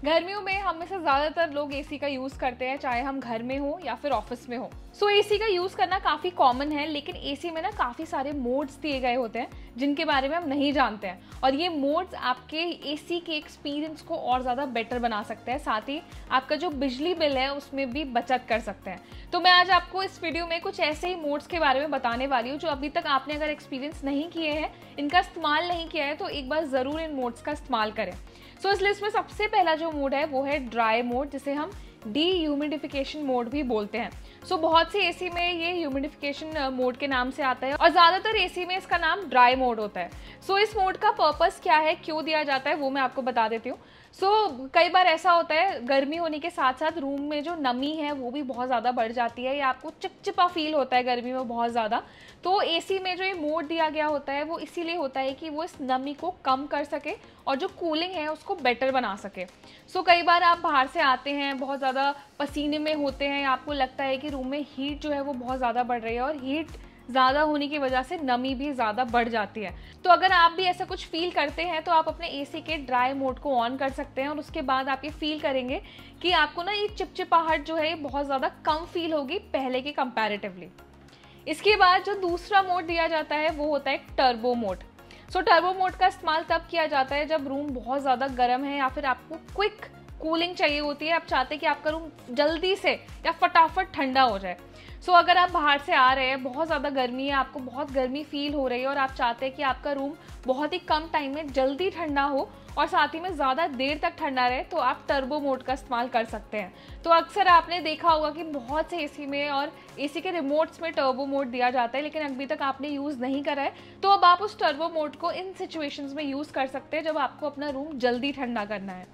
गर्मियों में हम में से ज़्यादातर लोग एसी का यूज़ करते हैं, चाहे हम घर में हो या फिर ऑफिस में हो। सो एसी का यूज़ करना काफ़ी कॉमन है, लेकिन एसी में ना काफ़ी सारे मोड्स दिए गए होते हैं जिनके बारे में हम नहीं जानते हैं, और ये मोड्स आपके एसी के एक्सपीरियंस को और ज़्यादा बेटर बना सकते हैं, साथ ही आपका जो बिजली बिल है उसमें भी बचत कर सकते हैं। तो मैं आज आपको इस वीडियो में कुछ ऐसे ही मोड्स के बारे में बताने वाली हूँ जो अभी तक आपने अगर एक्सपीरियंस नहीं किए हैं, इनका इस्तेमाल नहीं किया है, तो एक बार ज़रूर इन मोड्स का इस्तेमाल करें। सो इस लिस्ट में सबसे पहला जो मोड है वो है ड्राई मोड, जिसे हम डी-ह्यूमिडिफिकेशन मोड भी बोलते हैं। सो बहुत सी एसी में ये ह्यूमिडिफिकेशन मोड के नाम से आता है और ज़्यादातर एसी में इसका नाम ड्राई मोड होता है। सो इस मोड का पर्पस क्या है, क्यों दिया जाता है, वो मैं आपको बता देती हूँ। कई बार ऐसा होता है गर्मी होने के साथ साथ रूम में जो नमी है वो भी बहुत ज़्यादा बढ़ जाती है, या आपको चिपचिपा फील होता है गर्मी में बहुत ज़्यादा। तो एसी में जो ये मोड दिया गया होता है वो इसीलिए होता है कि वो इस नमी को कम कर सके और जो कूलिंग है उसको बेटर बना सके। कई बार आप बाहर से आते हैं, बहुत ज़्यादा पसीने में होते हैं, आपको लगता है कि रूम में हीट जो है वो बहुत ज़्यादा बढ़ रही है, और हीट ज़्यादा होने की वजह से नमी भी ज़्यादा बढ़ जाती है। तो अगर आप भी ऐसा कुछ फील करते हैं तो आप अपने एसी के ड्राई मोड को ऑन कर सकते हैं, और उसके बाद आप ये फील करेंगे कि आपको ना ये चिपचिपाहट जो है ये बहुत ज़्यादा कम फील होगी पहले के कंपैरेटिवली। इसके बाद जो दूसरा मोड दिया जाता है वो होता है टर्बो मोड। टर्बो मोड का इस्तेमाल तब किया जाता है जब रूम बहुत ज़्यादा गर्म है या फिर आपको क्विक कूलिंग चाहिए होती है, आप चाहते हैं कि आपका रूम जल्दी से या फटाफट ठंडा हो जाए। अगर आप बाहर से आ रहे हैं, बहुत ज़्यादा गर्मी है, आपको बहुत गर्मी फील हो रही है और आप चाहते हैं कि आपका रूम बहुत ही कम टाइम में जल्दी ठंडा हो और साथ ही में ज़्यादा देर तक ठंडा रहे, तो आप टर्बो मोड का इस्तेमाल कर सकते हैं। तो अक्सर आपने देखा होगा कि बहुत से एसी में और एसी के रिमोट्स में टर्बो मोड दिया जाता है, लेकिन अभी तक आपने यूज़ नहीं करा है, तो अब आप उस टर्बो मोड को इन सिचुएशंस में यूज़ कर सकते हैं जब आपको अपना रूम जल्दी ठंडा करना है।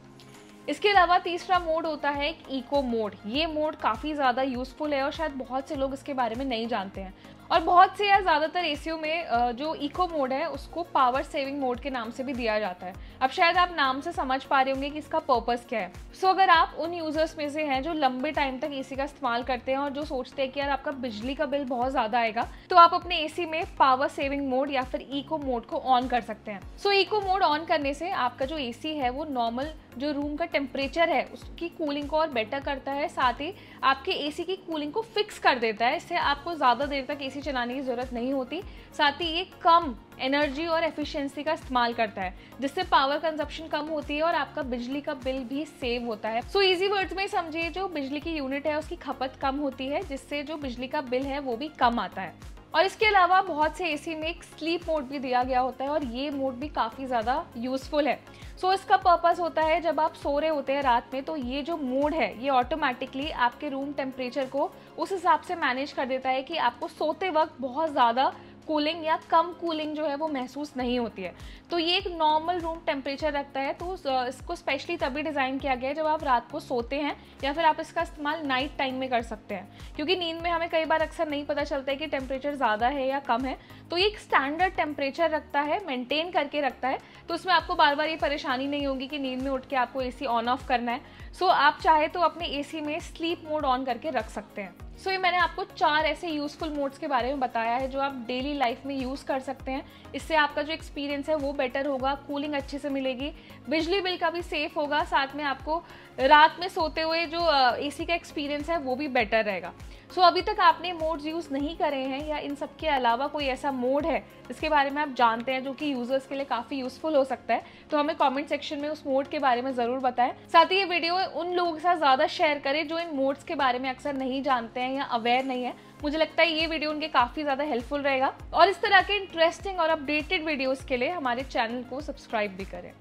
इसके अलावा तीसरा मोड होता है इको मोड। ये मोड काफ़ी ज़्यादा यूज़फुल है और शायद बहुत से लोग इसके बारे में नहीं जानते हैं, और बहुत से या ज़्यादातर एसीओ में जो इको मोड है उसको पावर सेविंग मोड के नाम से भी दिया जाता है। अब शायद आप नाम से समझ पा रहे होंगे कि इसका पर्पस क्या है। अगर आप उन यूज़र्स में से हैं जो लंबे टाइम तक एसी का इस्तेमाल करते हैं और जो सोचते हैं कि यार आपका बिजली का बिल बहुत ज़्यादा आएगा, तो आप अपने एसी में पावर सेविंग मोड या फिर इको मोड को ऑन कर सकते हैं। इको मोड ऑन करने से आपका जो एसी है वो नॉर्मल जो रूम का टेम्परेचर है उसकी कूलिंग को और बेटर करता है, साथ ही आपके एसी की कूलिंग को फिक्स कर देता है। इससे आपको ज़्यादा देर तक एसी चलाने की ज़रूरत नहीं होती, साथ ही ये कम एनर्जी और एफिशिएंसी का इस्तेमाल करता है, जिससे पावर कंजप्शन कम होती है और आपका बिजली का बिल भी सेव होता है। इजी वर्ड्स में समझिए, जो बिजली की यूनिट है उसकी खपत कम होती है, जिससे जो बिजली का बिल है वो भी कम आता है। और इसके अलावा बहुत से एसी में एक स्लीप मोड भी दिया गया होता है, और ये मोड भी काफ़ी ज़्यादा यूज़फुल है। इसका पर्पस होता है जब आप सो रहे होते हैं रात में, तो ये जो मोड है ये ऑटोमेटिकली आपके रूम टेम्परेचर को उस हिसाब से मैनेज कर देता है कि आपको सोते वक्त बहुत ज़्यादा कूलिंग या कम कूलिंग जो है वो महसूस नहीं होती है। तो ये एक नॉर्मल रूम टेम्परेचर रखता है। तो इसको स्पेशली तभी डिज़ाइन किया गया है जब आप रात को सोते हैं, या फिर आप इसका इस्तेमाल नाइट टाइम में कर सकते हैं, क्योंकि नींद में हमें कई बार अक्सर नहीं पता चलता है कि टेम्परेचर ज़्यादा है या कम है। तो ये एक स्टैंडर्ड टेम्परेचर रखता है, मेंटेन करके रखता है, तो उसमें आपको बार बार ये परेशानी नहीं होगी कि नींद में उठ के आपको एसी ऑन ऑफ करना है। आप चाहे तो अपने एसी में स्लीप मोड ऑन करके रख सकते हैं। ये मैंने आपको 4 ऐसे यूज़फुल मोड्स के बारे में बताया है जो आप डेली लाइफ में यूज़ कर सकते हैं। इससे आपका जो एक्सपीरियंस है वो बेटर होगा, कूलिंग अच्छे से मिलेगी, बिजली बिल का भी सेफ होगा, साथ में आपको रात में सोते हुए जो एसी का एक्सपीरियंस है वो भी बेटर रहेगा। अभी तक आपने मोड्स यूज़ नहीं करे हैं, या इन सब के अलावा कोई ऐसा मोड है जिसके बारे में आप जानते हैं जो कि यूज़र्स के लिए काफ़ी यूज़फुल हो सकता है, तो हमें कमेंट सेक्शन में उस मोड के बारे में ज़रूर बताएं। साथ ही ये वीडियो उन लोगों के साथ ज़्यादा शेयर करें जो इन मोड्स के बारे में अक्सर नहीं जानते हैं या अवेयर नहीं है। मुझे लगता है ये वीडियो उनके काफ़ी ज़्यादा हेल्पफुल रहेगा, और इस तरह के इंटरेस्टिंग और अपडेटेड वीडियोज़ के लिए हमारे चैनल को सब्सक्राइब भी करें।